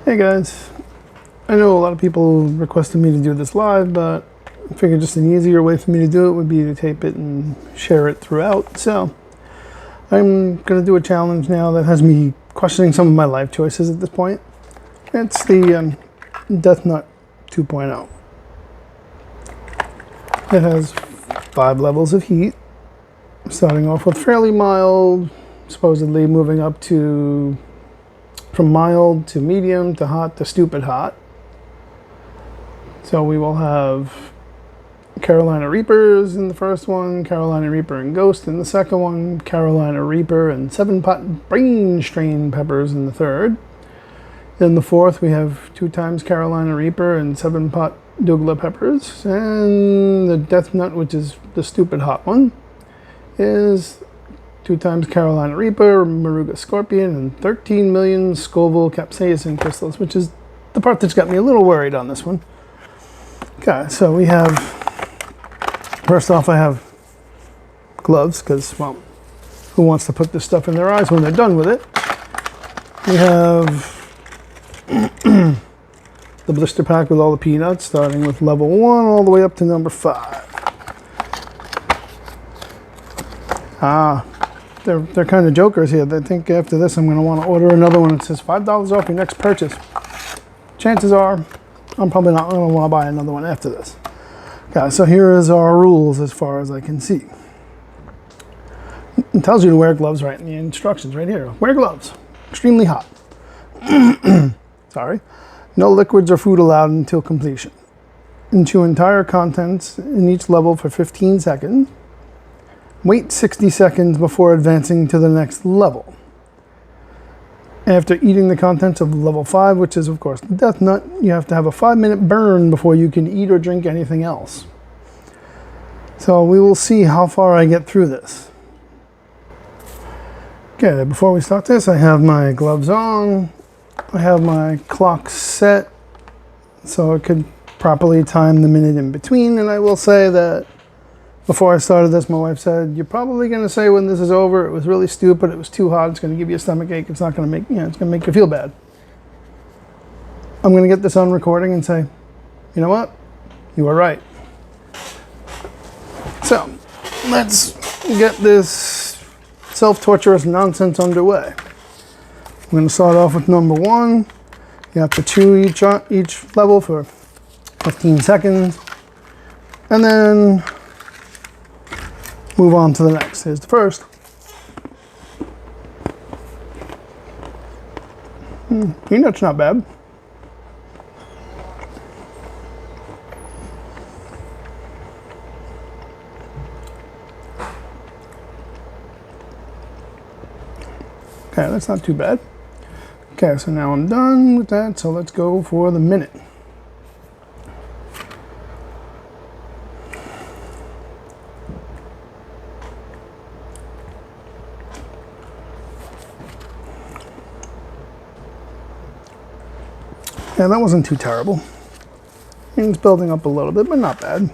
Hey guys, I know a lot of people requested me to do this live, but I figured just an easier way for me to do it would be to tape it and share it throughout. So I'm going to do a challenge now that has me questioning some of my life choices at this point. It's the Death Nut 2.0. It has 5 levels of heat, starting off with fairly mild, supposedly moving up to from mild to medium to hot to stupid hot. So we will have Carolina Reapers in the first one, Carolina Reaper and Ghost in the second one, Carolina Reaper and 7-pot brain strain peppers in the third. In the fourth, we have 2 times Carolina Reaper and 7-pot Douglas peppers. And the Death Nut, which is the stupid hot one, is 2 times Carolina Reaper, Moruga Scorpion, and 13 million Scoville capsaicin crystals, which is the part that's got me a little worried on this one. Okay, so we have, first off, I have gloves, because, well, who wants to put this stuff in their eyes when they're done with it? We have the blister pack with all the peanuts, starting with level 1 all the way up to number 5. They're kind of jokers here. They think after this I'm going to want to order another one that says $5 off your next purchase. Chances are I'm probably not going to want to buy another one after this. Okay, so here is our rules as far as I can see. It tells you to wear gloves right in the instructions right here. Wear gloves. Extremely hot. Sorry. No liquids or food allowed until completion. And chew entire contents in each level for 15 seconds. Wait 60 seconds before advancing to the next level. After eating the contents of level 5, which is of course the Death Nut, you have to have a 5-minute burn before you can eat or drink anything else. So we will see how far I get through this. Okay, before we start this, I have my gloves on. I have my clock set so it could properly time the minute in between, and I will say that before I started this, my wife said, "You're probably going to say when this is over, it was really stupid, it was too hot, it's going to give you a stomach ache, it's not going to make, it's going to make you feel bad." I'm going to get this on recording and say, you know what? You were right. So, let's get this self-torturous nonsense underway. I'm going to start off with number 1. You have to chew each level for 15 seconds. And then move on to the next. Here's the first. Peanut's not bad. Okay, that's not too bad. Okay, so now I'm done with that, so let's go for the minute. Yeah, that wasn't too terrible. It's building up a little bit, but not bad.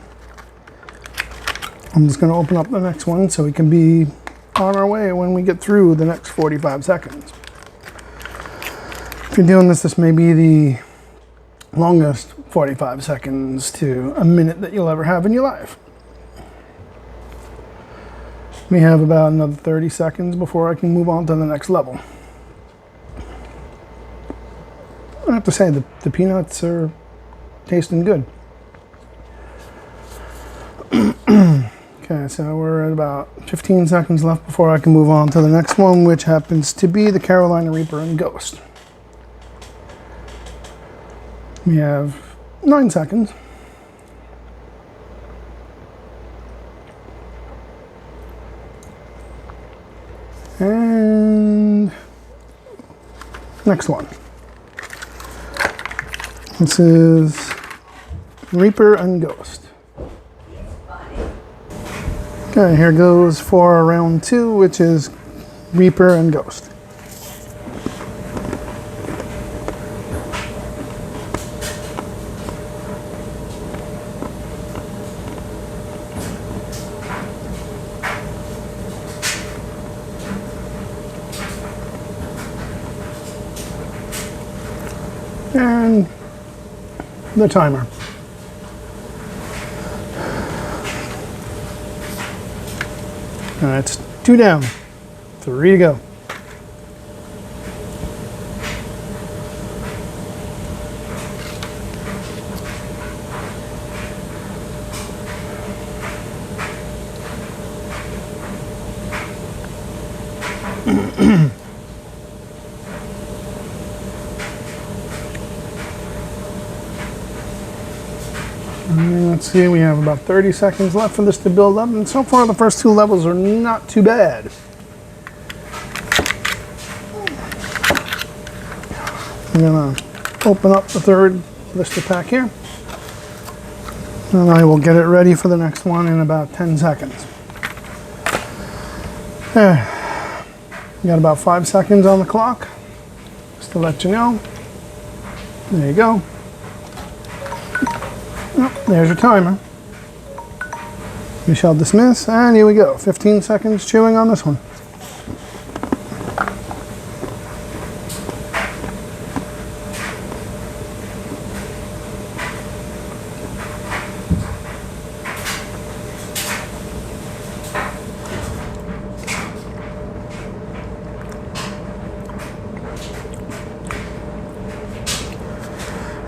I'm just going to open up the next one so we can be on our way when we get through the next 45 seconds. If you're doing this, this may be the longest 45 seconds to a minute that you'll ever have in your life. We have about another 30 seconds before I can move on to the next level. I have to say, the peanuts are tasting good. Okay, so we're at about 15 seconds left before I can move on to the next one, which happens to be the Carolina Reaper and Ghost. We have 9 seconds. And next one. This is Reaper and Ghost. Okay, here goes for round 2, which is Reaper and Ghost. and the timer. And that's 2 down, 3 to go. Let's see, we have about 30 seconds left for this to build up, and so far the first 2 levels are not too bad. I'm gonna open up the 3rd blister pack here, and I will get it ready for the next one in about 10 seconds. There. We got about 5 seconds on the clock, just to let you know. There you go. Oh, there's your timer. We shall dismiss, and here we go. 15 seconds chewing on this one.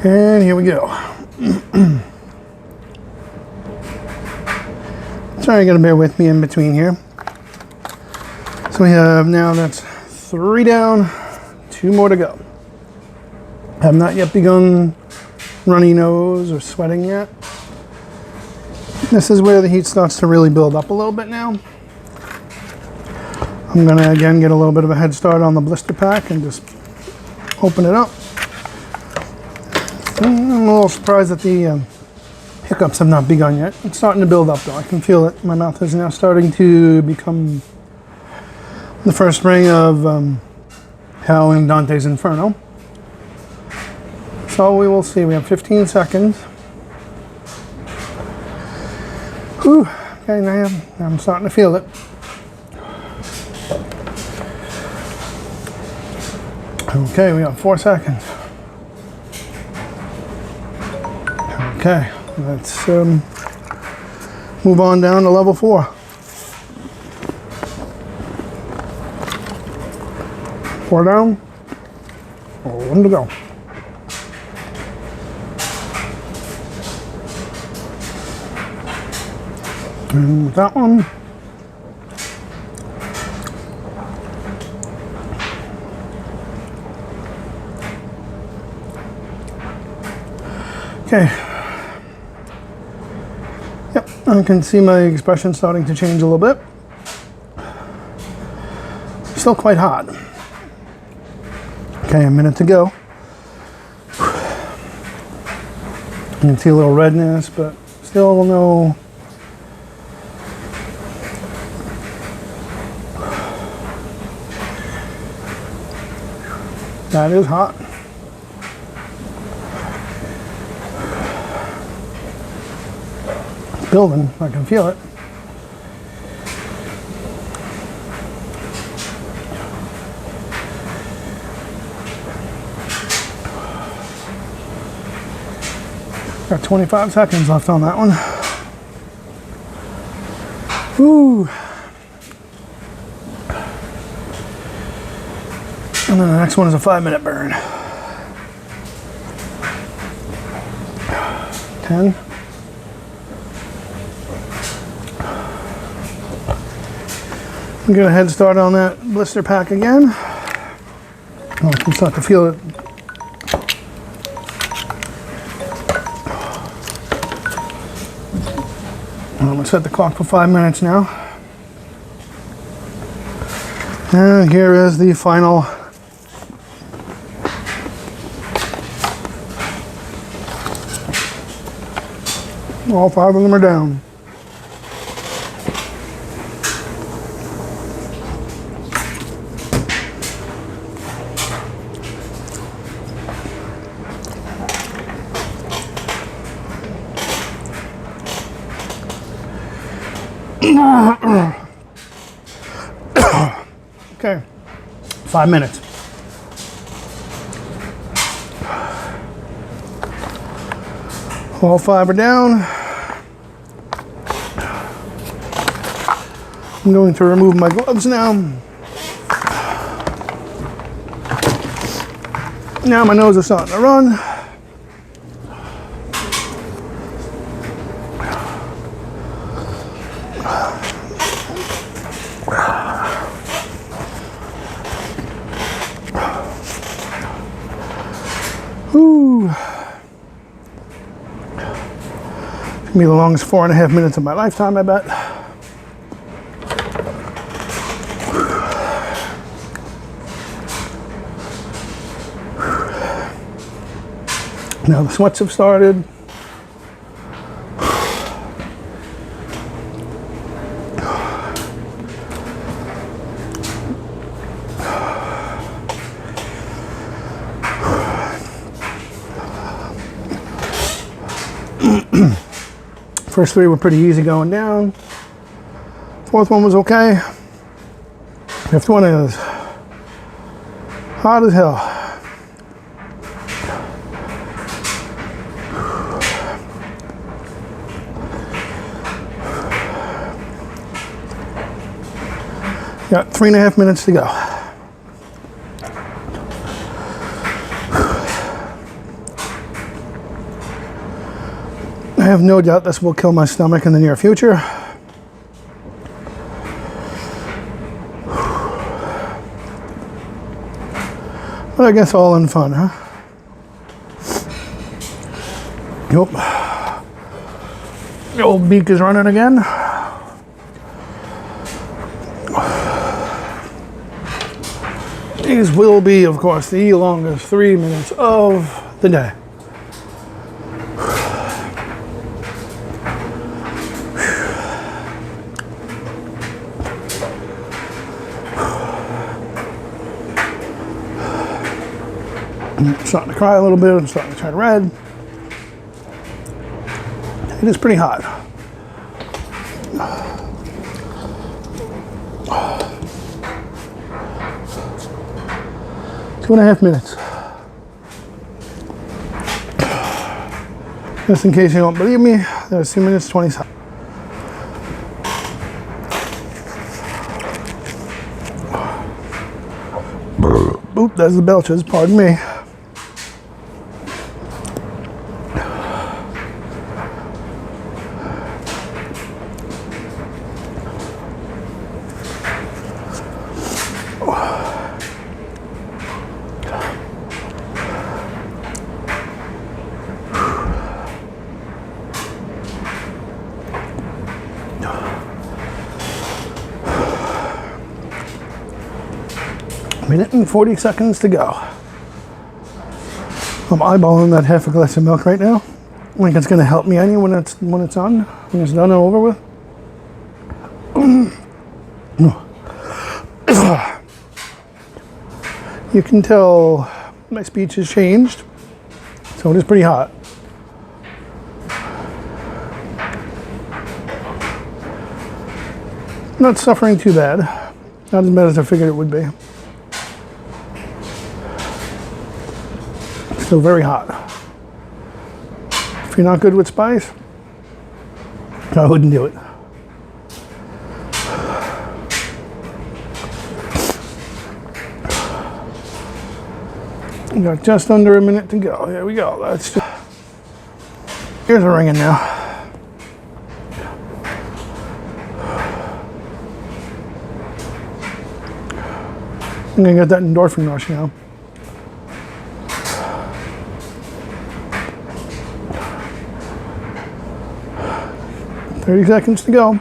And here we go. Sorry, you gotta bear with me in between here. So we have now, that's 3 down, 2 more to go. Have not yet begun runny nose or sweating yet. This is where the heat starts to really build up a little bit now. I'm gonna again get a little bit of a head start on the blister pack and just open it up. I'm a little surprised that the hiccups have not begun yet. It's starting to build up though. I can feel it. My mouth is now starting to become the first ring of Howling Dante's Inferno. So we will see. We have 15 seconds. Whew. Okay, now I'm starting to feel it. Okay, we got 4 seconds. Okay, let's move on down to level 4. 4 down, 1 to go. And that one. Okay. Yep, I can see my expression starting to change a little bit. Still quite hot. Okay, a minute to go. You can see a little redness, but still no. That is hot. It's building, I can feel it. Got 25 seconds left on that one. Ooh. And then the next one is a 5-minute burn. 10. I'm gonna head start on that blister pack again. Oh, I can start to feel it. I'm gonna set the clock for 5 minutes now. And here is the final all 5 of them are down. Okay, 5 minutes. All 5 are down. I'm going to remove my gloves now. Now my nose is starting to run. Whew. It's gonna be the longest 4.5 minutes of my lifetime, I bet. Now the sweats have started. First 3 were pretty easy going down. 4th one was okay. 5th one is hot as hell. Got 3.5 minutes to go. I have no doubt this will kill my stomach in the near future. But I guess all in fun, huh? Nope. The old beak is running again. These will be, of course, the longest 3 minutes of the day. I'm starting to cry a little bit. I'm starting to turn red. It is pretty hot. 2.5 minutes. Just in case you don't believe me, there's 2 minutes 20 seconds. Oop, there's the belches, pardon me. Minute and 40 seconds to go. I'm eyeballing that half a glass of milk right now. I think it's gonna help me any when it's on, when it's done and over with. You can tell my speech has changed, so it is pretty hot. Not suffering too bad. Not as bad as I figured it would be. Still very hot. If you're not good with spice, I wouldn't do it. We got just under a minute to go. There we go. That's just... Here's a ringing now. I'm gonna get that endorphin rush now. 30 seconds to go.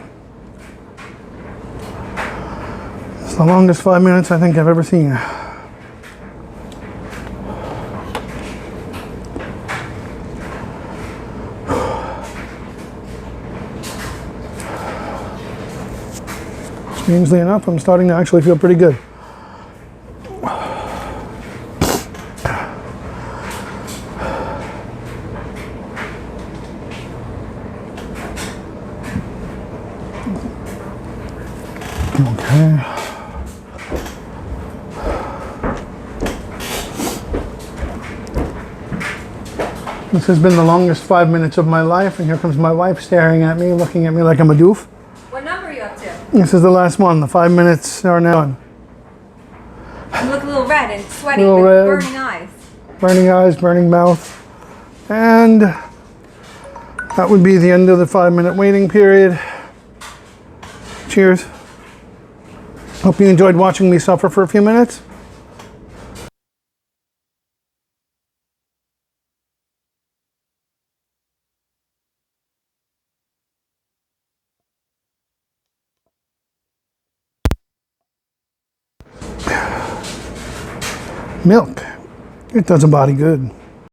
It's the longest 5 minutes I think I've ever seen. Strangely enough, I'm starting to actually feel pretty good. Okay. This has been the longest 5 minutes of my life, and here comes my wife staring at me, looking at me like I'm a doof. What number are you up to? This is the last one. The 5 minutes are now done. You look a little red and sweaty Little with red. burning eyes. Burning eyes, burning mouth. And that would be the end of the 5 minute waiting period. Cheers. Hope you enjoyed watching me suffer for a few minutes. Milk. It does a body good.